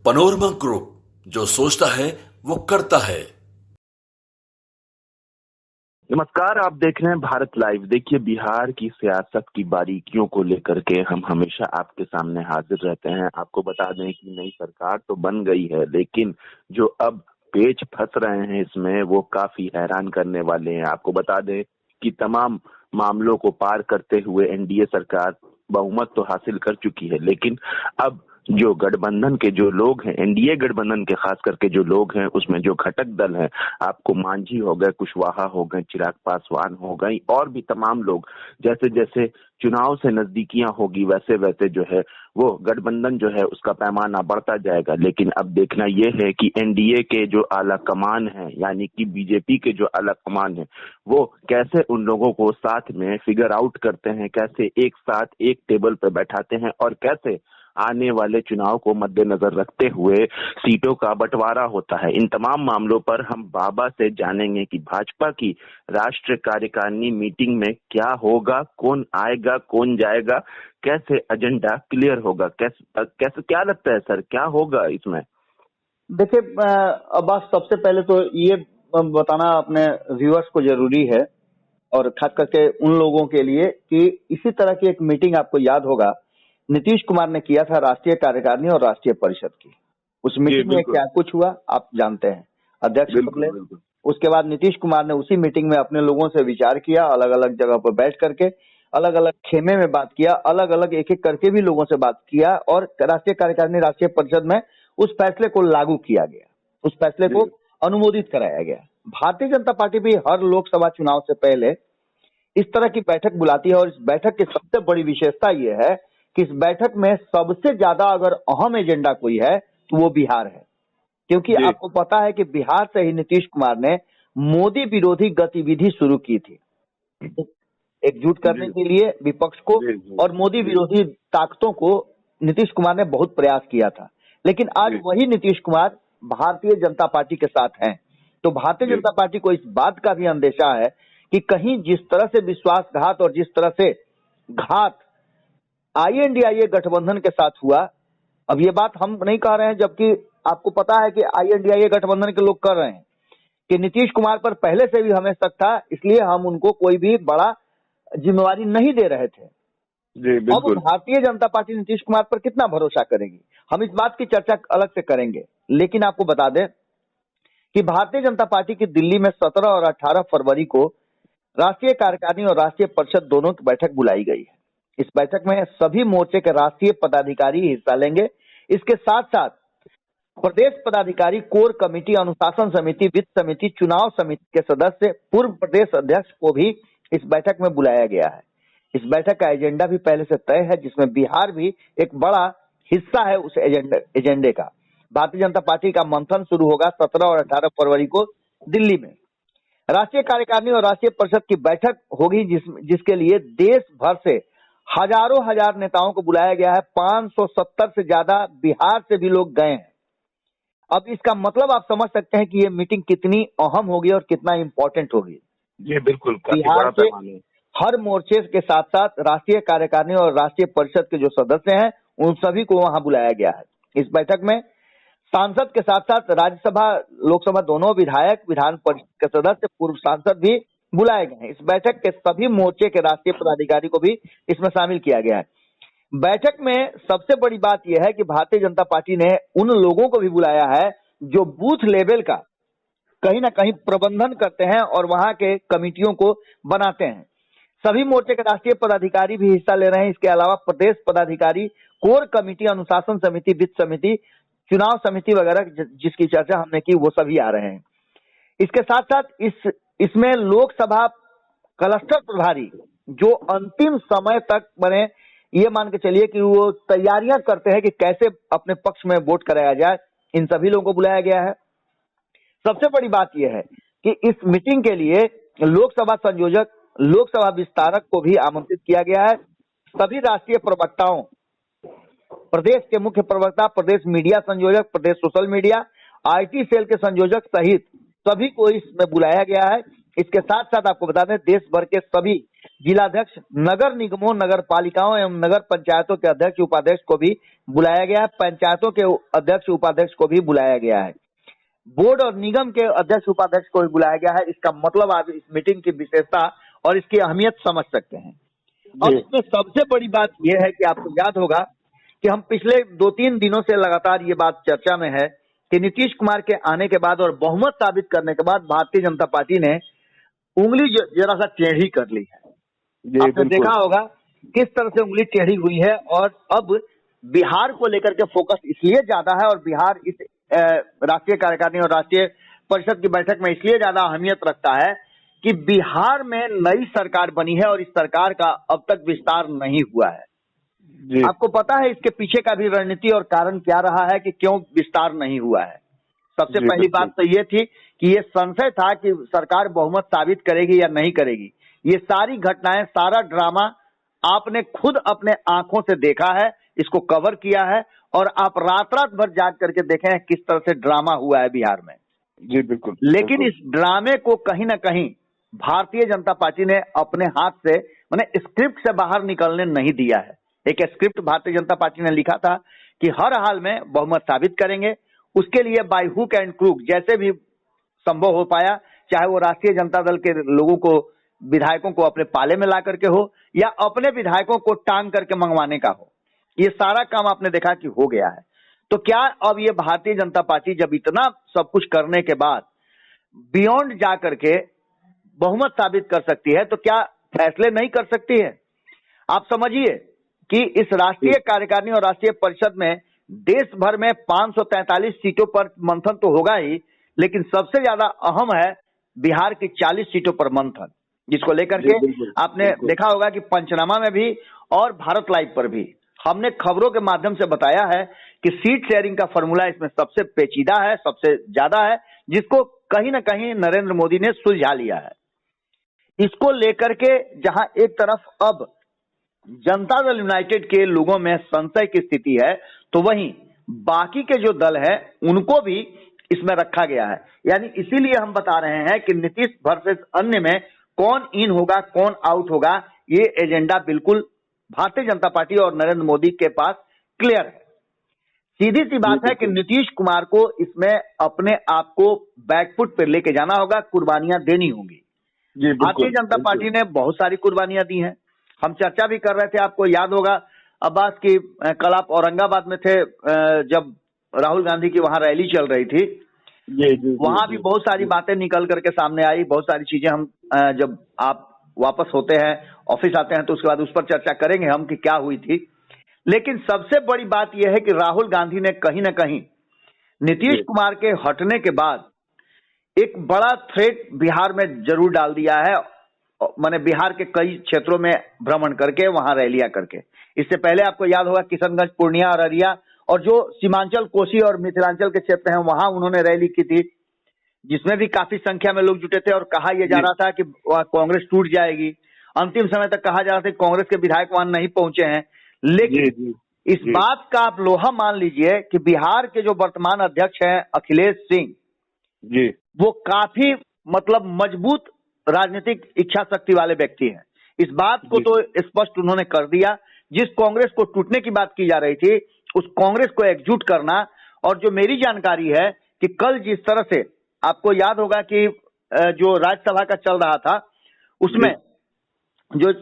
Panorama group, जो सोचता है वो करता है। नमस्कार, आप देख रहे हैं भारत लाइव। देखिए, बिहार की सियासत की बारीकियों को लेकर के हम हमेशा आपके सामने हाजिर रहते हैं। आपको बता दें कि नई सरकार तो बन गई है, लेकिन जो अब पेच फंस रहे हैं इसमें वो काफी हैरान करने वाले हैं। आपको बता दें कि तमाम मामलों को पार करते हुए एनडीए सरकार बहुमत तो हासिल कर चुकी है, लेकिन अब जो गठबंधन के जो लोग हैं, एनडीए गठबंधन के खास करके जो लोग हैं, उसमें जो घटक दल हैं, आपको मांझी हो गए, कुशवाहा हो गए, चिराग पासवान हो गई और भी तमाम लोग, जैसे जैसे चुनाव से नजदीकियां होगी वैसे वैसे जो है वो गठबंधन जो है उसका पैमाना बढ़ता जाएगा। लेकिन अब देखना यह है कि एनडीए के जो आला कमान है, यानी कि बीजेपी के जो आला कमान है, वो कैसे उन लोगों को साथ में फिगर आउट करते हैं, कैसे एक साथ एक टेबल पर बैठाते हैं और कैसे आने वाले चुनाव को मद्देनजर रखते हुए सीटों का बंटवारा होता है। इन तमाम मामलों पर हम बाबा से जानेंगे कि भाजपा की राष्ट्रीय कार्यकारिणी मीटिंग में क्या होगा, कौन आएगा, कौन जाएगा, कैसे एजेंडा क्लियर होगा, कैसे क्या लगता है सर, क्या होगा इसमें? देखिए, अब्बास, सबसे पहले तो ये बताना अपने व्यूअर्स को जरूरी है और खास करके उन लोगों के लिए कि इसी तरह की एक मीटिंग आपको याद होगा नीतीश कुमार ने किया था राष्ट्रीय कार्यकारिणी और राष्ट्रीय परिषद की। उस मीटिंग में क्या कुछ हुआ आप जानते हैं। अध्यक्ष बदले, उसके बाद नीतीश कुमार ने उसी मीटिंग में अपने लोगों से विचार किया, अलग अलग जगह पर बैठ करके अलग अलग खेमे में बात किया, अलग अलग एक एक करके भी लोगों से बात किया और राष्ट्रीय कार्यकारिणी राष्ट्रीय परिषद में उस फैसले को लागू किया गया, उस फैसले को अनुमोदित कराया गया। भारतीय जनता पार्टी भी हर लोकसभा चुनाव से पहले इस तरह की बैठक बुलाती है और इस बैठक की सबसे बड़ी विशेषता यह है कि इस बैठक में सबसे ज्यादा अगर अहम एजेंडा कोई है तो वो बिहार है, क्योंकि आपको पता है कि बिहार से ही नीतीश कुमार ने मोदी विरोधी गतिविधि शुरू की थी, एकजुट करने के लिए विपक्ष को और मोदी विरोधी ताकतों को नीतीश कुमार ने बहुत प्रयास किया था। लेकिन आज वही नीतीश कुमार भारतीय जनता पार्टी के साथ हैं, तो भारतीय जनता पार्टी को इस बात का भी अंदेशा है कि कहीं जिस तरह से विश्वासघात और जिस तरह से घात आईएनडीआईए गठबंधन के साथ हुआ, अब ये बात हम नहीं कह रहे हैं, जबकि आपको पता है कि आईएनडीआईए गठबंधन के लोग कर रहे हैं कि नीतीश कुमार पर पहले से भी हमें शक था, इसलिए हम उनको कोई भी बड़ा जिम्मेवारी नहीं दे रहे थे। अब भारतीय जनता पार्टी नीतीश कुमार पर कितना भरोसा करेगी, हम इस बात की चर्चा अलग से करेंगे। लेकिन आपको बता दें कि भारतीय जनता पार्टी की दिल्ली में 17 और 18 फरवरी को राष्ट्रीय कार्यकारिणी और राष्ट्रीय परिषद दोनों की बैठक बुलाई गई है। इस बैठक में सभी मोर्चे के राष्ट्रीय पदाधिकारी हिस्सा लेंगे। इसके साथ साथ प्रदेश पदाधिकारी, कोर कमेटी, अनुशासन समिति, वित्त समिति, चुनाव समिति के सदस्य, पूर्व प्रदेश अध्यक्ष को भी इस बैठक में बुलाया गया है। इस बैठक का एजेंडा भी पहले से तय है, जिसमें बिहार भी एक बड़ा हिस्सा है उस एजेंडे का। भारतीय जनता पार्टी का मंथन शुरू होगा 17 और 18 फरवरी को दिल्ली में। राष्ट्रीय कार्यकारिणी और राष्ट्रीय परिषद की बैठक होगी जिसके लिए देश भर से हजारों हजार नेताओं को बुलाया गया है। 570 से ज्यादा बिहार से भी लोग गए हैं। अब इसका मतलब आप समझ सकते हैं कि ये मीटिंग कितनी अहम होगी और कितना इम्पोर्टेंट होगी। जी बिल्कुल, बिहार के हर मोर्चे के साथ साथ राष्ट्रीय कार्यकारिणी और राष्ट्रीय परिषद के जो सदस्य हैं उन सभी को वहां बुलाया गया है। इस बैठक में सांसद के साथ साथ राज्यसभा, लोकसभा दोनों विधायक, विधान परिषद के सदस्य, पूर्व सांसद भी बुलाए गए हैं। इस बैठक के सभी मोर्चे के राष्ट्रीय पदाधिकारी को भी इसमें शामिल किया गया है। बैठक में सबसे बड़ी बात यह है कि भारतीय जनता पार्टी ने उन लोगों को भी बुलाया है जो बूथ लेवल का कहीं ना कहीं प्रबंधन करते हैं और वहां के कमिटियों को बनाते हैं। सभी मोर्चे के राष्ट्रीय पदाधिकारी भी हिस्सा ले रहे हैं। इसके अलावा प्रदेश पदाधिकारी, कोर कमेटी, अनुशासन समिति, वित्त समिति, चुनाव समिति वगैरह जिसकी चर्चा हमने की वो सभी आ रहे हैं। इसके साथ साथ इसमें लोकसभा क्लस्टर प्रभारी जो अंतिम समय तक बने, ये मान के चलिए कि वो तैयारियां करते हैं कि कैसे अपने पक्ष में वोट कराया जाए, इन सभी लोगों को बुलाया गया है। सबसे बड़ी बात यह है कि इस मीटिंग के लिए लोकसभा संयोजक, लोकसभा विस्तारक को भी आमंत्रित किया गया है। सभी राष्ट्रीय प्रवक्ताओं, प्रदेश के मुख्य प्रवक्ता, प्रदेश मीडिया संयोजक, प्रदेश सोशल मीडिया, आईटी सेल के संयोजक सहित सभी को इसमें बुलाया गया है। इसके साथ साथ आपको बता दें देश भर के सभी जिलाध्यक्ष, नगर निगमों, नगर पालिकाओं एवं नगर पंचायतों के अध्यक्ष उपाध्यक्ष को भी बुलाया गया है। पंचायतों के अध्यक्ष उपाध्यक्ष को भी बुलाया गया है। बोर्ड और निगम के अध्यक्ष उपाध्यक्ष को भी बुलाया गया है। इसका मतलब आप इस मीटिंग की विशेषता और इसकी अहमियत समझ सकते हैं। और इसमें सबसे बड़ी बात यह है कि आपको याद होगा कि हम पिछले 2-3 दिनों से लगातार ये बात चर्चा में है कि नीतीश कुमार के आने के बाद और बहुमत साबित करने के बाद भारतीय जनता पार्टी ने उंगली जरा सा टेढ़ी कर ली है। आपने देखा होगा किस तरह से उंगली टेढ़ी हुई है और अब बिहार को लेकर के फोकस इसलिए ज्यादा है और बिहार इस राष्ट्रीय कार्यकारिणी और राष्ट्रीय परिषद की बैठक में इसलिए ज्यादा अहमियत रखता है कि बिहार में नई सरकार बनी है और इस सरकार का अब तक विस्तार नहीं हुआ है। आपको पता है इसके पीछे का भी रणनीति और कारण क्या रहा है कि क्यों विस्तार नहीं हुआ है। सबसे पहली बात तो ये थी कि ये संशय था कि सरकार बहुमत साबित करेगी या नहीं करेगी। ये सारी घटनाएं, सारा ड्रामा आपने खुद अपने आंखों से देखा है, इसको कवर किया है और आप रात रात भर जाग करके देखे हैं किस तरह से ड्रामा हुआ है बिहार में। जी बिल्कुल। लेकिन इस ड्रामे को कहीं ना कहीं भारतीय जनता पार्टी ने अपने हाथ से, माने स्क्रिप्ट से बाहर निकलने नहीं दिया है। एक स्क्रिप्ट भारतीय जनता पार्टी ने लिखा था कि हर हाल में बहुमत साबित करेंगे, उसके लिए बाय हुक एंड क्रूक जैसे भी संभव हो पाया, चाहे वो राष्ट्रीय जनता दल के लोगों को, विधायकों को अपने पाले में ला करके हो या अपने विधायकों को टांग करके मंगवाने का हो, ये सारा काम आपने देखा कि हो गया है। तो क्या अब ये भारतीय जनता पार्टी जब इतना सब कुछ करने के बाद बियॉन्ड जा करके बहुमत साबित कर सकती है तो क्या फैसले नहीं कर सकती है? आप समझिए कि इस राष्ट्रीय कार्यकारिणी और राष्ट्रीय परिषद में देश भर में 543 सीटों पर मंथन तो होगा ही, लेकिन सबसे ज्यादा अहम है बिहार की 40 सीटों पर मंथन, जिसको लेकर के आपने देखा होगा कि पंचनामा में भी और भारत लाइव पर भी हमने खबरों के माध्यम से बताया है कि सीट शेयरिंग का फॉर्मूला इसमें सबसे पेचीदा है, सबसे ज्यादा है, जिसको कहीं ना कहीं नरेंद्र मोदी ने सुलझा लिया है। इसको लेकर के जहां एक तरफ अब जनता दल यूनाइटेड के लोगों में संशय की स्थिति है, तो वहीं बाकी के जो दल है उनको भी इसमें रखा गया है। यानी इसीलिए हम बता रहे हैं कि नीतीश वर्सेस अन्य में कौन इन होगा, कौन आउट होगा, ये एजेंडा बिल्कुल भारतीय जनता पार्टी और नरेंद्र मोदी के पास क्लियर है। सीधी सी बात है कि नीतीश कुमार को इसमें अपने आप को बैकफुट पर लेके जाना होगा, कुर्बानियां देनी होंगी। भारतीय जनता पार्टी ने बहुत सारी कुर्बानियां दी हैं। हम चर्चा भी कर रहे थे, आपको याद होगा अब्बास की, कल आप औरंगाबाद में थे जब राहुल गांधी की वहां रैली चल रही थी, वहां भी बहुत सारी बातें निकल करके सामने आई। बहुत सारी चीजें हम जब आप वापस होते हैं, ऑफिस आते हैं, तो उसके बाद उस पर चर्चा करेंगे हम कि क्या हुई थी। लेकिन सबसे बड़ी बात यह है कि राहुल गांधी ने कहीं ना कहीं नीतीश कुमार के हटने के बाद एक बड़ा थ्रेट बिहार में जरूर डाल दिया है। माने बिहार के कई क्षेत्रों में भ्रमण करके, वहां रैलियां करके। इससे पहले आपको याद होगा किशनगंज, पूर्णिया, अररिया और जो सीमांचल, कोसी और मिथिलांचल के क्षेत्र हैं, वहां उन्होंने रैली की थी, जिसमें भी काफी संख्या में लोग जुटे थे और कहा यह जा रहा था कि कांग्रेस टूट जाएगी। अंतिम समय तक कहा जा रहा था कि कांग्रेस के विधायक वहां नहीं पहुंचे हैं। लेकिन इस बात का आप लोहा मान लीजिए कि बिहार के जो वर्तमान अध्यक्ष हैं अखिलेश सिंह जी, वो काफी मतलब मजबूत राजनीतिक इच्छा शक्ति वाले व्यक्ति हैं। इस बात को तो स्पष्ट उन्होंने कर दिया। जिस कांग्रेस को टूटने की बात की जा रही थी, उस कांग्रेस को एकजुट करना। और जो मेरी जानकारी है कि कल जिस तरह से आपको याद होगा कि जो राज्यसभा का चल रहा था, उसमें जो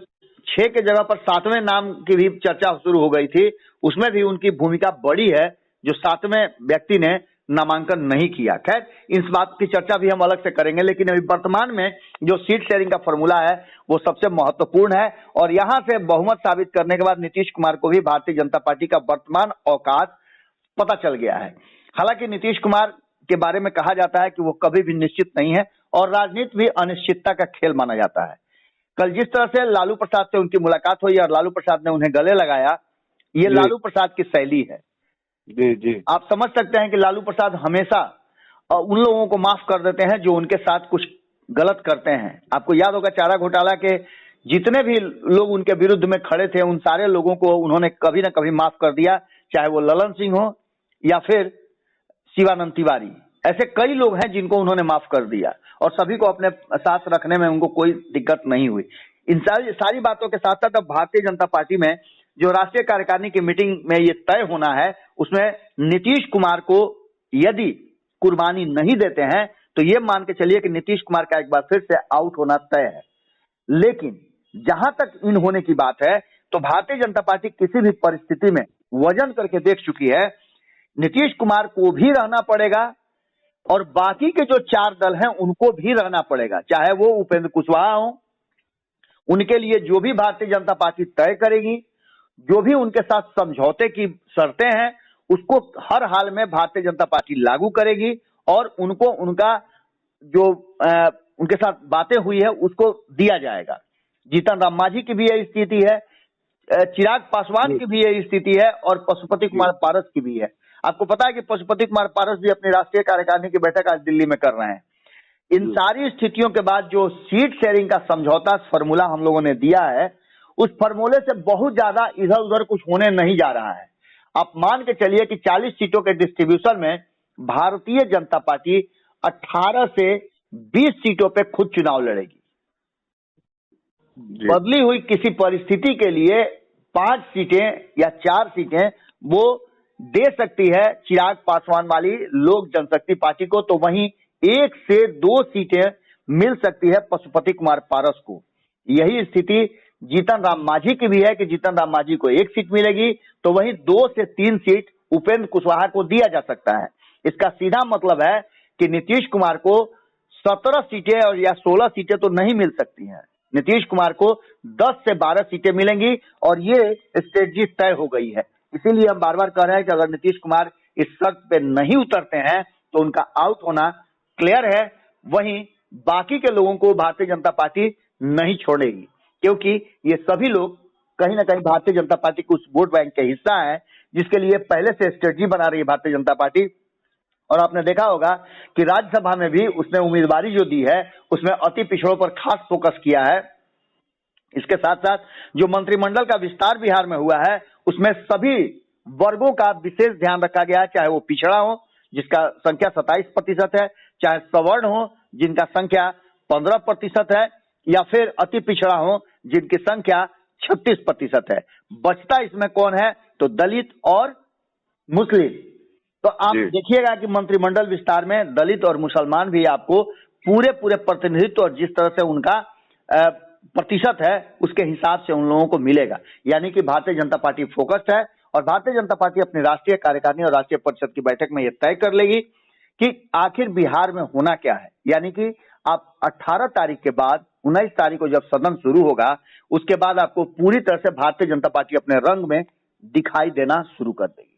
6 के जगह पर 7वें नाम की भी चर्चा शुरू हो गई थी, उसमें भी उनकी भूमिका बड़ी है, जो 7वें व्यक्ति ने नामांकन नहीं किया। खैर, इस बात की चर्चा भी हम अलग से करेंगे, लेकिन अभी वर्तमान में जो सीट शेयरिंग का फॉर्मूला है वो सबसे महत्वपूर्ण है। और यहां से बहुमत साबित करने के बाद नीतीश कुमार को भी भारतीय जनता पार्टी का वर्तमान औकात पता चल गया है। हालांकि नीतीश कुमार के बारे में कहा जाता है कि वो कभी भी निश्चित नहीं है और राजनीति भी अनिश्चितता का खेल माना जाता है। कल जिस तरह से लालू प्रसाद से उनकी मुलाकात हुई और लालू प्रसाद ने उन्हें गले लगाया, ये लालू प्रसाद की शैली है। जी। आप समझ सकते हैं कि लालू प्रसाद हमेशा उन लोगों को माफ कर देते हैं जो उनके साथ कुछ गलत करते हैं। आपको याद होगा चारा घोटाला के जितने भी लोग उनके विरुद्ध में खड़े थे, उन सारे लोगों को उन्होंने कभी ना कभी माफ कर दिया, चाहे वो ललन सिंह हो या फिर शिवानंद तिवारी। ऐसे कई लोग हैं जिनको उन्होंने माफ कर दिया और सभी को अपने साथ रखने में उनको कोई दिक्कत नहीं हुई। इन सारी बातों के साथ साथ अब भारतीय जनता पार्टी में जो राष्ट्रीय कार्यकारिणी की मीटिंग में ये तय होना है, उसमें नीतीश कुमार को यदि कुर्बानी नहीं देते हैं तो ये मान के चलिए कि नीतीश कुमार का एक बार फिर से आउट होना तय है। लेकिन जहां तक इन होने की बात है तो भारतीय जनता पार्टी किसी भी परिस्थिति में वजन करके देख चुकी है, नीतीश कुमार को भी रहना पड़ेगा और बाकी के जो 4 दल हैं उनको भी रहना पड़ेगा, चाहे वो उपेंद्र कुशवाहा हो, उनके लिए जो भी भारतीय जनता पार्टी तय करेगी, जो भी उनके साथ समझौते की शर्तें हैं उसको हर हाल में भारतीय जनता पार्टी लागू करेगी और उनको उनका जो उनके साथ बातें हुई है उसको दिया जाएगा। जीतन राम मांझी की भी यही स्थिति है, चिराग पासवान की भी यही स्थिति है और पशुपति कुमार पारस की भी है। आपको पता है कि पशुपति कुमार पारस भी अपनी राष्ट्रीय कार्यकारिणी की बैठक आज दिल्ली में कर रहे हैं। इन सारी स्थितियों के बाद जो सीट शेयरिंग का समझौता फॉर्मूला हम लोगों ने दिया है, उस फॉर्मूले से बहुत ज्यादा इधर उधर कुछ होने नहीं जा रहा है। आप मान के चलिए कि 40 सीटों के डिस्ट्रीब्यूशन में भारतीय जनता पार्टी 18 से 20 सीटों पे खुद चुनाव लड़ेगी। बदली हुई किसी परिस्थिति के लिए 5 सीटें या 4 सीटें वो दे सकती है चिराग पासवान वाली लोक जनशक्ति पार्टी को, तो वहीं 1 से 2 सीटें मिल सकती है पशुपति कुमार पारस को। यही स्थिति जीतन राम मांझी की भी है कि जीतन राम मांझी को 1 सीट मिलेगी, तो वहीं 2 से 3 सीट उपेंद्र कुशवाहा को दिया जा सकता है। इसका सीधा मतलब है कि नीतीश कुमार को 17 सीटें और या 16 सीटें तो नहीं मिल सकती हैं। नीतीश कुमार को 10 से 12 सीटें मिलेंगी और ये स्ट्रेटजी तय हो गई है। इसीलिए हम बार बार कह रहे हैं कि अगर नीतीश कुमार इस शर्त पे नहीं उतरते हैं तो उनका आउट होना क्लियर है। वहीं बाकी के लोगों को भारतीय जनता पार्टी नहीं छोड़ेगी, क्योंकि ये सभी लोग कहीं ना कहीं भारतीय जनता पार्टी के उस वोट बैंक के हिस्सा है जिसके लिए पहले से स्ट्रेटजी बना रही है भारतीय जनता पार्टी। और आपने देखा होगा कि राज्यसभा में भी उसने उम्मीदवारी जो दी है उसमें अति पिछड़ों पर खास फोकस किया है। इसके साथ साथ जो मंत्रिमंडल का विस्तार बिहार में हुआ है उसमें सभी वर्गों का विशेष ध्यान रखा गया है, चाहे वो पिछड़ा हो जिसका संख्या 27% है, चाहे सवर्ण हो जिनका संख्या 15% है, या फिर अति पिछड़ा हो जिनकी संख्या 36% है। बचता इसमें कौन है? तो दलित और मुस्लिम। तो आप देखिएगा कि मंत्रिमंडल विस्तार में दलित और मुसलमान भी आपको पूरे प्रतिनिधित्व और जिस तरह से उनका प्रतिशत है उसके हिसाब से उन लोगों को मिलेगा। यानी कि भारतीय जनता पार्टी फोकस्ड है और भारतीय जनता पार्टी अपनी राष्ट्रीय कार्यकारिणी और राष्ट्रीय परिषद की बैठक में यह तय कर लेगी कि आखिर बिहार में होना क्या है। यानी कि आप 18 तारीख के बाद 19 तारीख को जब सदन शुरू होगा उसके बाद आपको पूरी तरह से भारतीय जनता पार्टी अपने रंग में दिखाई देना शुरू कर देगी।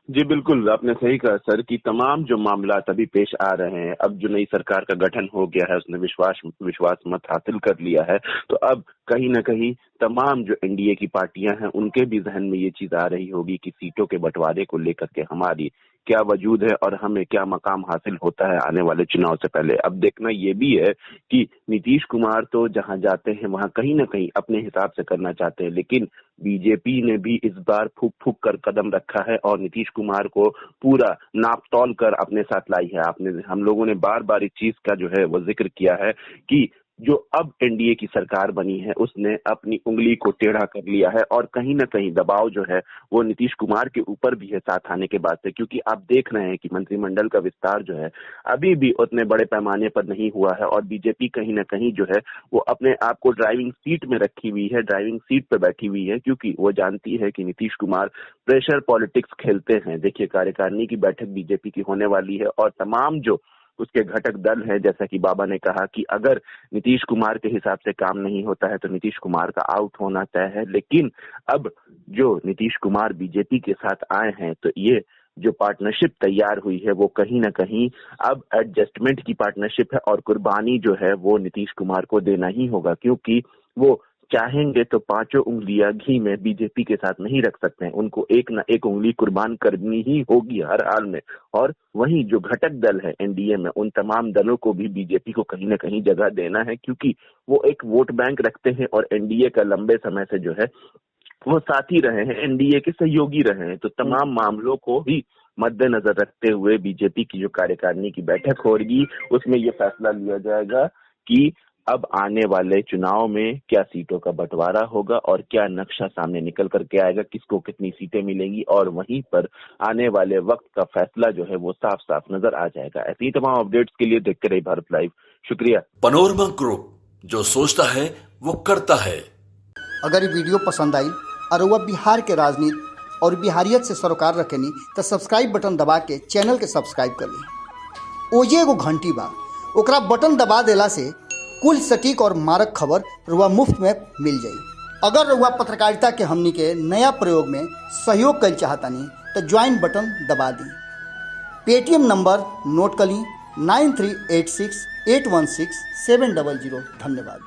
जी बिल्कुल, आपने सही कहा सर कि तमाम जो मामला अभी पेश आ रहे हैं, अब जो नई सरकार का गठन हो गया है उसने विश्वास मत हासिल कर लिया है, तो अब कहीं ना कहीं तमाम जो एनडीए की पार्टियां हैं उनके भी जहन में ये चीज आ रही होगी कि सीटों के बंटवारे को लेकर के हमारी क्या वजूद है और हमें क्या मकाम हासिल होता है आने वाले चुनाव से पहले। अब देखना ये भी है कि नीतीश कुमार तो जहां जाते हैं वहां कहीं ना कहीं अपने हिसाब से करना चाहते हैं, लेकिन बीजेपी ने भी इस बार फूक कर कदम रखा है और नीतीश कुमार को पूरा नाप तौल कर अपने साथ लाई है। हम लोगों ने बार बार इस चीज का जो है वो जिक्र किया है कि जो अब एनडीए की सरकार बनी है उसने अपनी उंगली को टेढ़ा कर लिया है और कहीं ना कहीं दबाव जो है वो नीतीश कुमार के ऊपर भी है साथ आने के बाद से, क्योंकि आप देख रहे हैं कि मंत्रिमंडल का विस्तार जो है अभी भी उतने बड़े पैमाने पर नहीं हुआ है और बीजेपी कहीं ना कहीं जो है वो अपने आप को ड्राइविंग सीट में रखी हुई है, ड्राइविंग सीट पर बैठी हुई है, क्योंकि वो जानती है कि नीतीश कुमार प्रेशर पॉलिटिक्स खेलते हैं। देखिए, कार्यकारिणी की बैठक बीजेपी की होने वाली है और तमाम जो उसके घटक दल है, जैसा कि बाबा ने कहा कि अगर नीतीश कुमार के हिसाब से काम नहीं होता है तो नीतीश कुमार का आउट होना तय है। लेकिन अब जो नीतीश कुमार बीजेपी के साथ आए हैं तो ये जो पार्टनरशिप तैयार हुई है वो कहीं ना कहीं अब एडजस्टमेंट की पार्टनरशिप है और कुर्बानी जो है वो नीतीश कुमार को देना ही होगा, क्योंकि वो चाहेंगे तो 5 उंगलियां घी में बीजेपी के साथ नहीं रख सकते हैं, उनको एक ना एक उंगली कुर्बान करनी ही होगी हर हाल में। और वहीं जो घटक दल है एनडीए में उन तमाम दलों को भी बीजेपी को कहीं ना कहीं जगह देना है, क्योंकि वो एक वोट बैंक रखते हैं और एनडीए का लंबे समय से जो है वो साथी रहे हैं, एनडीए के सहयोगी रहे हैं, तो तमाम मामलों को ही मद्देनजर रखते हुए बीजेपी की जो कार्यकारिणी की बैठक होगी उसमें ये फैसला लिया जाएगा कि अब आने वाले चुनाव में क्या सीटों का बंटवारा होगा और क्या नक्शा सामने निकल करके आएगा, किसको कितनी सीटें मिलेंगी, और वहीं पर आने वाले वक्त का फैसला जो है वो साफ साफ नजर आ जाएगा। ऐसी ही तमाम अपडेट्स के लिए देखते रहिए भारत लाइव। शुक्रिया। पनोरमा ग्रुप, जो सोचता है वो करता है। अगर ये वीडियो पसंद आई और वह बिहार के राजनीति और बिहारियत से सरोकार रखेनी तो सब्सक्राइब बटन दबा के चैनल के सब्सक्राइब कर ली। ओजे एगो घंटी बा, ओकरा बटन दबा देला से कुल सटीक और मारक खबर रुआ मुफ्त में मिल जाई। अगर रुआ पत्रकारिता के हमनी के नया प्रयोग में सहयोग कर चाहतानी तो ज्वाइन बटन दबा दी। पेटीएम नंबर नोट कर ली 9386816700। धन्यवाद।